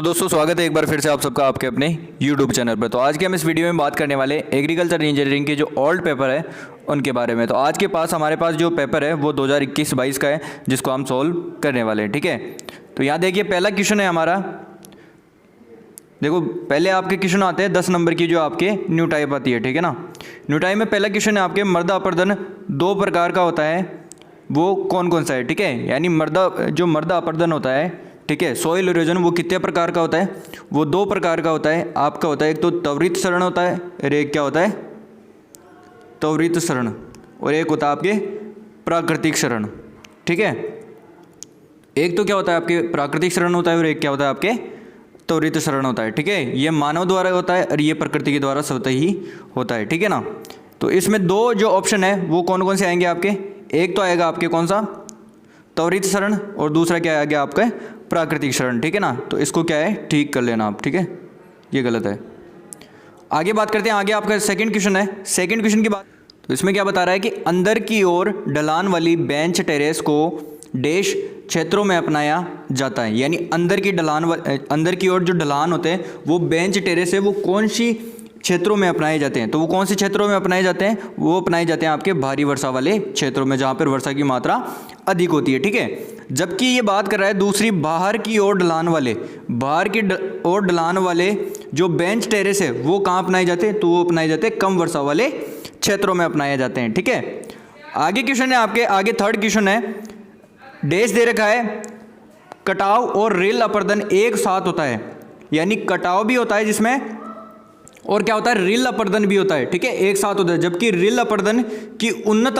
तो दोस्तों स्वागत है एक बार फिर से आप सबका आपके अपने YouTube चैनल पर। तो आज के हम इस वीडियो में बात करने वाले एग्रीकल्चर इंजीनियरिंग के जो ओल्ड पेपर है उनके बारे में। तो आज के पास हमारे पास जो पेपर है वो 2021-22 का है जिसको हम सोल्व करने वाले हैं। ठीक है, तो यहाँ देखिए पहला क्वेश्चन है हमारा। देखो पहले आपके क्वेश्चन आते हैं 10 नंबर की जो आपके न्यू टाइप आती है। ठीक है ना, न्यू टाइप में पहला क्वेश्चन है आपके मर्दा अपर्दन दो प्रकार का होता है, वो कौन कौन सा है। ठीक है, यानी मर्दा अपर्दन होता है, ठीक है, सॉइल इरोजन वो कितने प्रकार का होता है, वो दो प्रकार का होता है। आपका होता है एक तो त्वरित क्षरण होता है और एक क्या होता है त्वरित क्षरण, और एक होता है आपके प्राकृतिक क्षरण। ठीक है, एक तो क्या होता है आपके प्राकृतिक क्षरण होता है और एक क्या होता है आपके त्वरित क्षरण होता है। ठीक है, ये मानव द्वारा होता है और ये प्रकृति के द्वारा स्वतः ही होता है। ठीक है ना, तो इसमें दो जो ऑप्शन है वो कौन कौन से आएंगे आपके, एक तो आएगा आपके कौन सा त्वरित क्षरण और दूसरा क्या आ गया आपका प्राकृतिक क्षरण। ठीक है ना, तो इसको क्या है ठीक कर लेना आप। ठीक है, ये गलत है। आगे बात करते हैं, आगे आपका सेकंड क्वेश्चन है। सेकंड क्वेश्चन की बात, तो इसमें क्या बता रहा है कि अंदर की ओर ढलान वाली बेंच टेरेस को डैश क्षेत्रों में अपनाया जाता है। यानी अंदर की ओर जो ढलान होते हैं वो बेंच टेरेस है, वो कौन सी क्षेत्रों में अपनाए जाते हैं। तो वो कौन से क्षेत्रों में अपनाए जाते हैं, वो अपनाए जाते हैं आपके भारी वर्षा वाले क्षेत्रों में, जहाँ पर वर्षा की मात्रा अधिक होती है। ठीक है, जबकि ये बात कर रहा है दूसरी बाहर की ओर ढलान वाले जो बेंच टेरेस है वो कहाँ अपनाए जाते हैं, तो वो अपनाए जाते हैं कम वर्षा वाले क्षेत्रों में अपनाए जाते हैं। ठीक है, आगे क्वेश्चन है आपके, आगे थर्ड क्वेश्चन है, डैश दे रखा है कटाव और रेल अपर्दन एक साथ होता है। यानी कटाव भी होता है जिसमें और क्या होता है रिल अपर्दन भी होता है। ठीक है, एक साथ होता है, जबकि रिल अपर्दन की उन्नत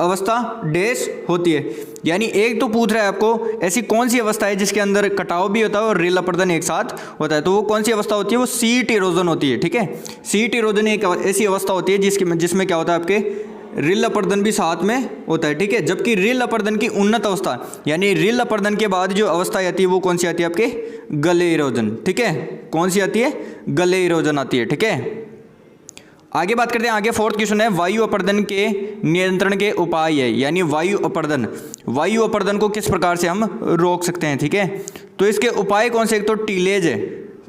अवस्था डैश होती है। यानी एक तो पूछ रहा है आपको ऐसी कौन सी अवस्था है जिसके अंदर कटाव भी होता है और रिल अपर्दन एक साथ होता है, तो वो कौन सी अवस्था होती है, वो सीट इरोजन होती है। ठीक है, सीट इरोजन एक ऐसी अवस्था होती है जिसमें क्या होता है आपके रिल अपर्दन भी साथ में होता है। ठीक है, जबकि रिल अपर्दन की उन्नत अवस्था यानी रिल अपर्दन के बाद जो अवस्था आती है वो कौन सी आती है आपके गले इरोजन। ठीक है, कौन सी आती है, गले इरोजन आती है। ठीक है, आगे बात करते हैं, आगे फोर्थ क्वेश्चन है वायु अपर्दन के नियंत्रण के उपाय है। यानी वायु अपर्दन को किस प्रकार से हम रोक सकते हैं। ठीक है, तो इसके उपाय कौन से, एक तो टीलेज है।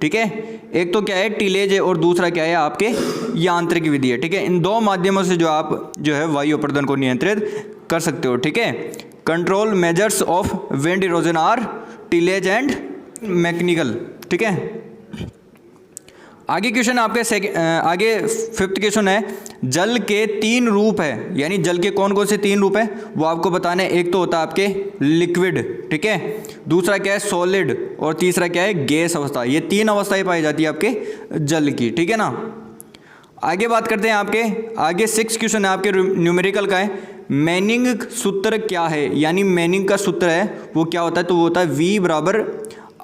ठीक है, एक तो क्या है टीलेज है और दूसरा क्या है आपके यांत्रिक विधि है। ठीक है, इन दो माध्यमों से आप है वायु अपर्दन को नियंत्रित कर सकते हो। ठीक है, control measures of wind erosion are tillage and mechanical. ठीक है, आगे क्वेश्चन आपके आगे फिफ्थ क्वेश्चन है जल के तीन रूप है। यानी जल के कौन कौन से तीन रूप हैं वो आपको बताने, एक तो होता है आपके लिक्विड, ठीक है, दूसरा क्या है सॉलिड और तीसरा क्या है गैस अवस्था। ये तीन अवस्थाएं पाई जाती है आपके जल की। ठीक है ना, आगे बात करते हैं आपके आगे सिक्स क्वेश्चन है आपके न्यूमेरिकल का है, मैनिंग सूत्र क्या है। यानी मैनिंग का सूत्र है वो क्या होता है, तो वो होता है V बराबर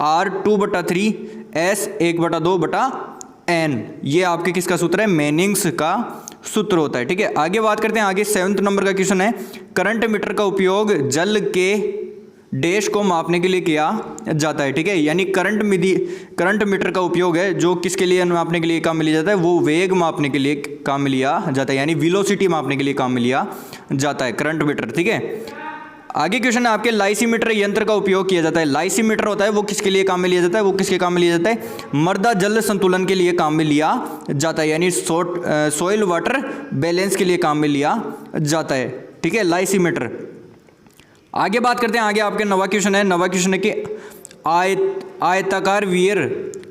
R2/3 S 1/2/N। ये आपके किसका सूत्र है, मैनिंग्स का सूत्र होता है। ठीक है, आगे बात करते हैं, आगे 7th नंबर का क्वेश्चन है करंट मीटर का उपयोग जल के डैश को मापने के लिए किया जाता है। ठीक है, यानी करंट मीटर का उपयोग है जो किसके लिए मापने के लिए काम में लिया जाता है, वो वेग मापने के लिए काम में लिया जाता है, यानी वेलोसिटी मापने के लिए काम में लिया जाता है करंट मीटर। ठीक है, आगे क्वेश्चन है आपके लाइसीमीटर यंत्र का उपयोग किया जाता है। लाइसीमीटर होता है वो किसके लिए काम में लिया जाता है, वो किसके काम में लिया जाता है, मृदा जल संतुलन के लिए काम में लिया जाता है, यानी सॉइल वाटर बैलेंस के लिए काम में लिया जाता है। ठीक है, लाइसीमीटर। आगे बात करते हैं, आगे आपके नवा क्वेश्चन है कि आयताकार वियर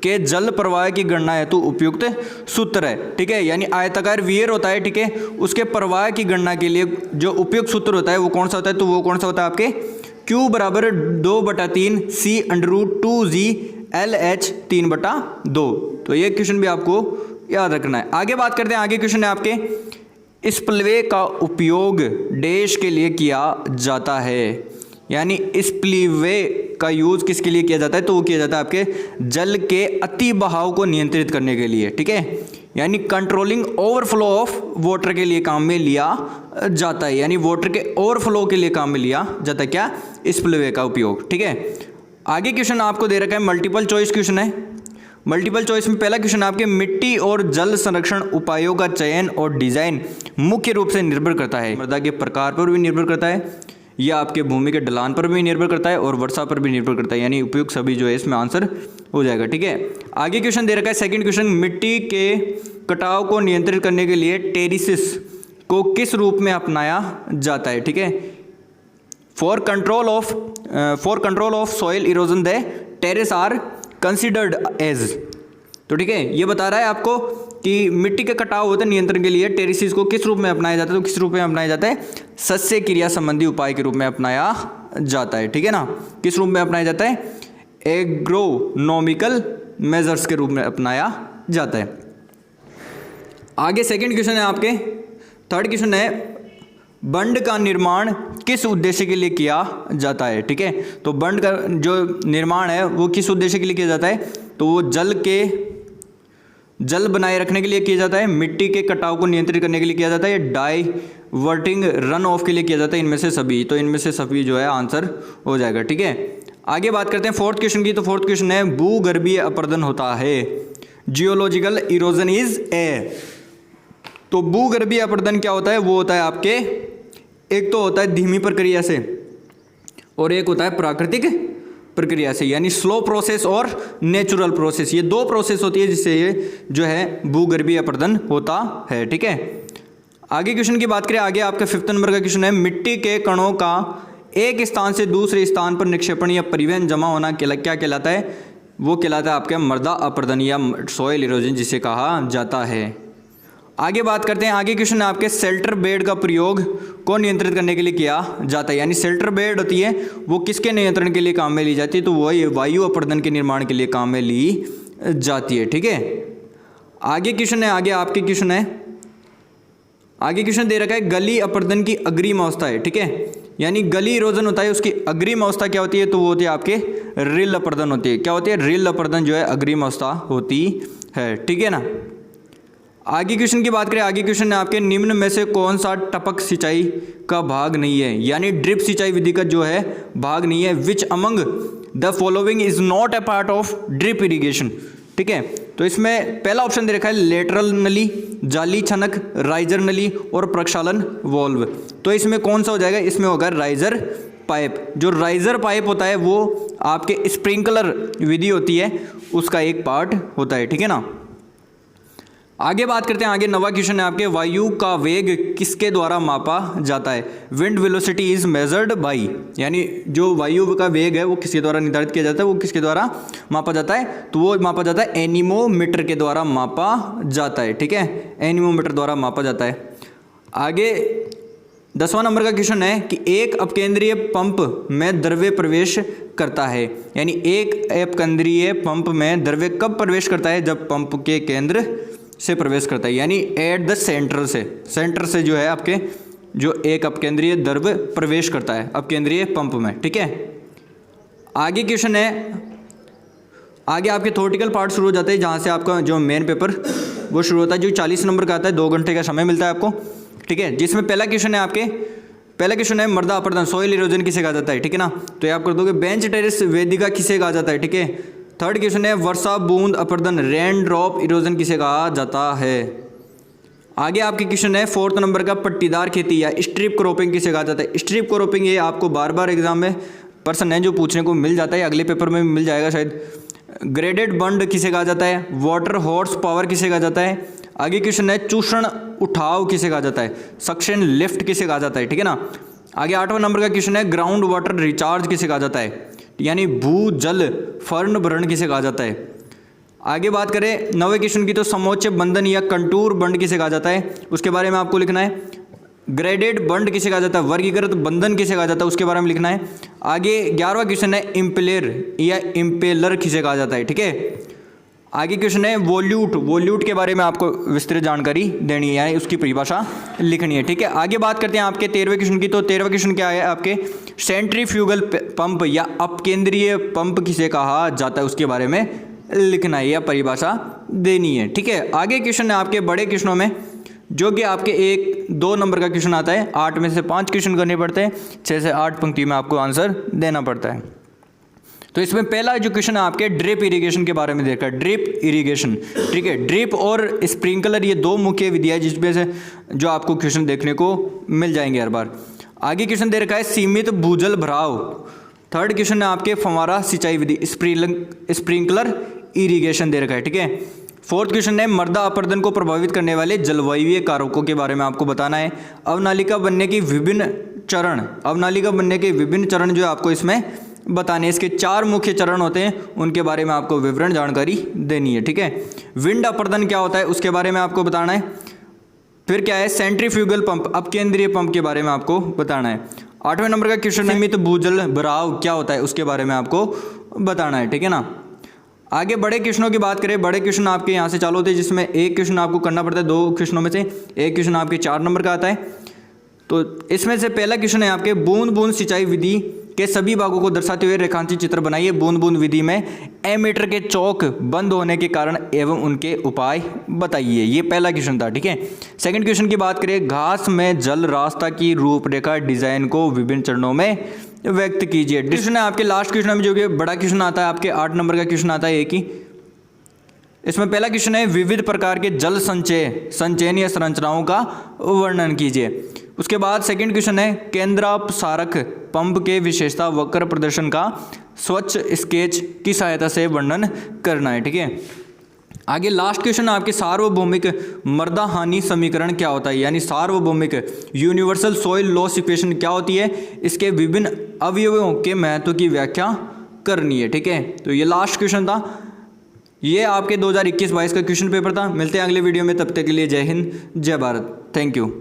के जल प्रवाह की गणना हेतु उपयुक्त सूत्र है। ठीक है, यानी आयताकार वियर होता है, ठीक है, उसके प्रवाह की गणना के लिए जो उपयुक्त सूत्र होता है वो कौन सा होता है, तो वो कौन सा होता है आपके Q बराबर 2/3 C √2G LH 3/2। तो ये क्वेश्चन भी आपको याद रखना है। आगे बात करते हैं, आगे क्वेश्चन है आपके स्पिलवे का उपयोग डैश के लिए किया जाता है। यानी स्पिलवे का यूज़ किसके लिए किया जाता है, तो वो किया जाता है आपके जल के अति बहाव को नियंत्रित करने के लिए। ठीक है, यानी कंट्रोलिंग ओवरफ्लो ऑफ वाटर के लिए काम में लिया जाता है, यानी वाटर के ओवरफ्लो के लिए काम में लिया जाता है क्या, स्पिलवे का उपयोग। ठीक है, आगे क्वेश्चन आपको दे रखा है मल्टीपल चॉइस क्वेश्चन है। मल्टीपल चॉइस में पहला क्वेश्चन आपके मिट्टी और जल संरक्षण उपायों का चयन और डिजाइन मुख्य रूप से निर्भर करता है, मृदा के प्रकार पर भी निर्भर करता है, ये आपके भूमि के ढलान पर भी निर्भर करता है और वर्षा पर भी निर्भर करता है, यानी उपयुक्त सभी जो है इसमें आंसर हो जाएगा। ठीक है, आगे क्वेश्चन दे रखा है सेकंड क्वेश्चन, मिट्टी के कटाव को नियंत्रित करने के लिए टेरिसेस को किस रूप में अपनाया जाता है। ठीक है, for control of soil erosion the terrace are considered as. तो ठीक है, ये बता रहा है आपको कि मिट्टी के कटाव होते नियंत्रण के लिए टेरिसेस को किस रूप में अपनाया जाता है। तो किस रूप में अपनाया जाता है, सस्य क्रिया संबंधी उपाय के रूप में अपनाया जाता है। ठीक है ना, किस रूप में अपनाया जाता है, एग्रोनॉमिकल मेजर्स के रूप में अपनाया जाता है। आगे सेकंड क्वेश्चन है आपके, थर्ड क्वेश्चन है, बंड का निर्माण किस उद्देश्य के लिए किया जाता है। ठीक है, तो बंड का जो निर्माण है वो किस उद्देश्य के लिए किया जाता है, तो वो जल बनाए रखने के लिए किया जाता है, मिट्टी के कटाव को नियंत्रित करने के लिए किया जाता है, डाइवर्टिंग रन ऑफ के लिए किया जाता है, इनमें से सभी। तो इनमें से सभी जो है आंसर हो जाएगा। ठीक है, आगे बात करते हैं फोर्थ क्वेश्चन की। तो फोर्थ क्वेश्चन है, भूगर्भीय अपरदन होता है, जियोलॉजिकल इरोजन इज ए। तो भूगर्भीय अपरदन क्या होता है, वो होता है आपके, एक तो होता है धीमी प्रक्रिया से और एक होता है प्राकृतिक प्रक्रिया से, यानी स्लो प्रोसेस और नेचुरल प्रोसेस। ये दो प्रोसेस होती है जिससे ये जो है भूगर्भीय अपरदन होता है। ठीक है, आगे क्वेश्चन की बात करें, आगे आपका 5th नंबर का क्वेश्चन है, मिट्टी के कणों का एक स्थान से दूसरे स्थान पर निक्षेपण या परिवहन जमा होना क्या कहलाता है, वो कहलाता है आपके मृदा अपरदन या सॉइल इरोजन जिसे कहा जाता है। आगे बात करते हैं, आगे क्वेश्चन है आपके, शेल्टर बेड का प्रयोग को नियंत्रित करने के लिए किया जाता है, यानी शेल्टर बेड होती है वो किसके नियंत्रण के लिए काम में ली जाती है, तो वही वायु अपरदन के निर्माण के लिए काम में ली जाती है। ठीक है, आगे क्वेश्चन है, आगे आपके क्वेश्चन है, आगे क्वेश्चन दे रखा है, गली अपरदन की अग्रिम अवस्था है। ठीक है, यानी गली इरोजन होता है, उसकी अग्रिम अवस्था क्या होती है, तो वो होती है आपके रिल अपरदन होती है। क्या होती है, रिल अपरदन जो है अग्रिम अवस्था होती है। ठीक है ना, आगे क्वेश्चन की बात करें, आगे क्वेश्चन है आपके, निम्न में से कौन सा टपक सिंचाई का भाग नहीं है, यानी ड्रिप सिंचाई विधि का जो है भाग नहीं है। Which among the following is not a part of drip irrigation. ठीक है, तो इसमें पहला ऑप्शन दे रखा है, लेटरल नली, जाली छनक, राइजर नली और प्रक्षालन वॉल्व। तो इसमें कौन सा हो जाएगा, इसमें होगा राइजर पाइप। जो राइजर पाइप होता है वो आपके स्प्रिंकलर विधि होती है उसका एक पार्ट होता है। ठीक है ना, आगे बात करते हैं, आगे 9वां क्वेश्चन है आपके, वायु का वेग किसके द्वारा मापा जाता है। Wind velocity is measured by, यानी जो वायु का वेग है वो किसके द्वारा निर्धारित किया जाता है, वो किसके द्वारा मापा जाता है, तो वो मापा जाता है एनीमोमीटर के द्वारा मापा जाता है। ठीक है, एनीमोमीटर द्वारा मापा जाता है। आगे 10वां नंबर का क्वेश्चन है कि एक अपकेंद्रीय पंप में द्रव्य प्रवेश करता है, यानी एक अपकेंद्रीय पंप में द्रव्य कब प्रवेश करता है, जब पंप के केंद्र से प्रवेश करता है, यानी एट द सेंटर से जो है आपके जो एक अपकेंद्रीय द्रव्य प्रवेश करता है अपकेंद्रीय पंप में। ठीक है, आगे क्वेश्चन है, आगे आपके थ्योरेटिकल पार्ट शुरू हो जाते हैं, जहाँ से आपका जो मेन पेपर वो शुरू होता है, जो 40 नंबर का आता है, 2 घंटे का समय मिलता है आपको। ठीक है, जिसमें पहला क्वेश्चन है आपके, पहला क्वेश्चन है मृदा अपरदन सॉइल इरोजन किसे कहा जाता है। ठीक है ना, तो ये आप कर दोगे, बेंच टेरेस वेदिका किसे कहा जाता है। ठीक है, थर्ड क्वेश्चन है वर्षा बूंद अपरदन रेन ड्रॉप इरोजन किसे कहा जाता है। आगे आपके क्वेश्चन है 4th नंबर का, पट्टीदार खेती या स्ट्रिप क्रॉपिंग किसे कहा जाता है। स्ट्रिप क्रॉपिंग ये आपको बार बार एग्जाम में पर्सन है जो पूछने को मिल जाता है, अगले पेपर में मिल जाएगा शायद। ग्रेडेड बंड किसे कहा जाता है, वाटर हॉर्स पावर किसे कहा जाता है। आगे क्वेश्चन है चूषण उठाव किसे कहा जाता है, सक्शन लिफ्ट किसे कहा जाता है। ठीक है ना, आगे 8वां नंबर का क्वेश्चन है ग्राउंड वाटर रिचार्ज किसे कहा जाता है, यानी भू जल फर्ण भरण किसे कहा जाता है। आगे बात करें 9वें क्वेश्चन की, तो समोच्च बंधन या कंटूर बंड किसे कहा जाता है, उसके बारे में आपको लिखना है। ग्रेडेड बंड किसे कहा जाता है, वर्गीकृत बंधन किसे कहा जाता है, उसके बारे में लिखना है। आगे 11वां क्वेश्चन है इम्पेलर या इम्पेलर किसे कहा जाता है। ठीक है, आगे क्वेश्चन है वोल्यूट के बारे में आपको विस्तृत जानकारी देनी है, यानी उसकी परिभाषा लिखनी है। ठीक है, आगे बात करते हैं आपके 13वें क्वेश्चन की, तो 13वां क्वेश्चन क्या है आपके, सेंट्रीफ्यूगल पंप या अपकेंद्रीय पंप किसे कहा जाता है, उसके बारे में लिखना है या परिभाषा देनी है। ठीक है, आगे क्वेश्चन है आपके बड़े क्वेश्चनों में, जो कि आपके 1-2 नंबर का क्वेश्चन आता है, 8 में से 5 क्वेश्चन करने पड़ते हैं, 6 से 8 पंक्ति में आपको आंसर देना पड़ता है। तो इसमें पहला जो क्वेश्चन है आपके ड्रिप इरिगेशन के बारे में देखा, ड्रिप इरिगेशन। ठीक है, ड्रिप और स्प्रिंकलर ये 2 मुख्य विधियाँ जिसमें से जो आपको क्वेश्चन देखने को मिल जाएंगे हर बार। आगे क्वेश्चन दे रखा है सीमित भूजल भराव। थर्ड क्वेश्चन है आपके फव्वारा सिंचाई विधि, स्प्रिंकलर इरिगेशन दे रखा है, ठीक है। फोर्थ क्वेश्चन है मृदा अपरदन को प्रभावित करने वाले जलवायु कारकों के बारे में आपको बताना है। अवनालिका बनने की विभिन्न चरण, अवनालिका बनने के विभिन्न चरण जो है आपको इसमें बताने हैं। इसके 4 मुख्य चरण होते हैं, उनके बारे में आपको विवरण जानकारी देनी है, ठीक है। विंड अपरदन क्या होता है उसके बारे में आपको बताना है। फिर क्या है सेंट्रीफ्यूगल पंप, अपकेंद्रीय पंप के बारे में आपको बताना है। 8वें नंबर का क्वेश्चन सीमित भूजल भराव क्या होता है उसके बारे में आपको बताना है, ठीक है ना। आगे बड़े क्वेश्चनों की बात करें, बड़े क्वेश्चन आपके यहाँ से चालू होते हैं, जिसमें एक क्वेश्चन आपको करना पड़ता है 2 क्वेश्चनों में से, एक क्वेश्चन आपके 4 नंबर का आता है। तो इसमें से पहला क्वेश्चन है आपके बूंद बूंद सिंचाई विधि के सभी भागों को दर्शाते हुए रेखांकित चित्र बनाइए। बूंद बूंद विधि में एमीटर के चौक बंद होने के कारण एवं उनके उपाय बताइए। ये पहला क्वेश्चन था, ठीक है। सेकंड क्वेश्चन की बात करें, घास में जल रास्ता की रूपरेखा डिजाइन को विभिन्न चरणों में व्यक्त कीजिए। क्वेश्चन है आपके लास्ट क्वेश्चन में जो कि बड़ा क्वेश्चन आता है आपके 8 नंबर का क्वेश्चन आता है एक ही। इसमें पहला क्वेश्चन है विविध प्रकार के जल संचयनीय संरचनाओं का वर्णन कीजिए। उसके बाद सेकंड क्वेश्चन है केंद्रापसारक पंप के विशेषता वक्र प्रदर्शन का स्वच्छ स्केच की सहायता से वर्णन करना है, ठीक है। आगे लास्ट क्वेश्चन आपके सार्वभौमिक मृदा हानि समीकरण क्या होता है, यानी सार्वभौमिक यूनिवर्सल सॉइल लॉस इक्वेशन क्या होती है, इसके विभिन्न अवयवों के महत्व की व्याख्या करनी है, ठीक है। तो ये लास्ट क्वेश्चन था, ये आपके 2021-22 का क्वेश्चन पेपर था। मिलते हैं अगले वीडियो में, तब तक के लिए जय हिंद जय भारत, थैंक यू।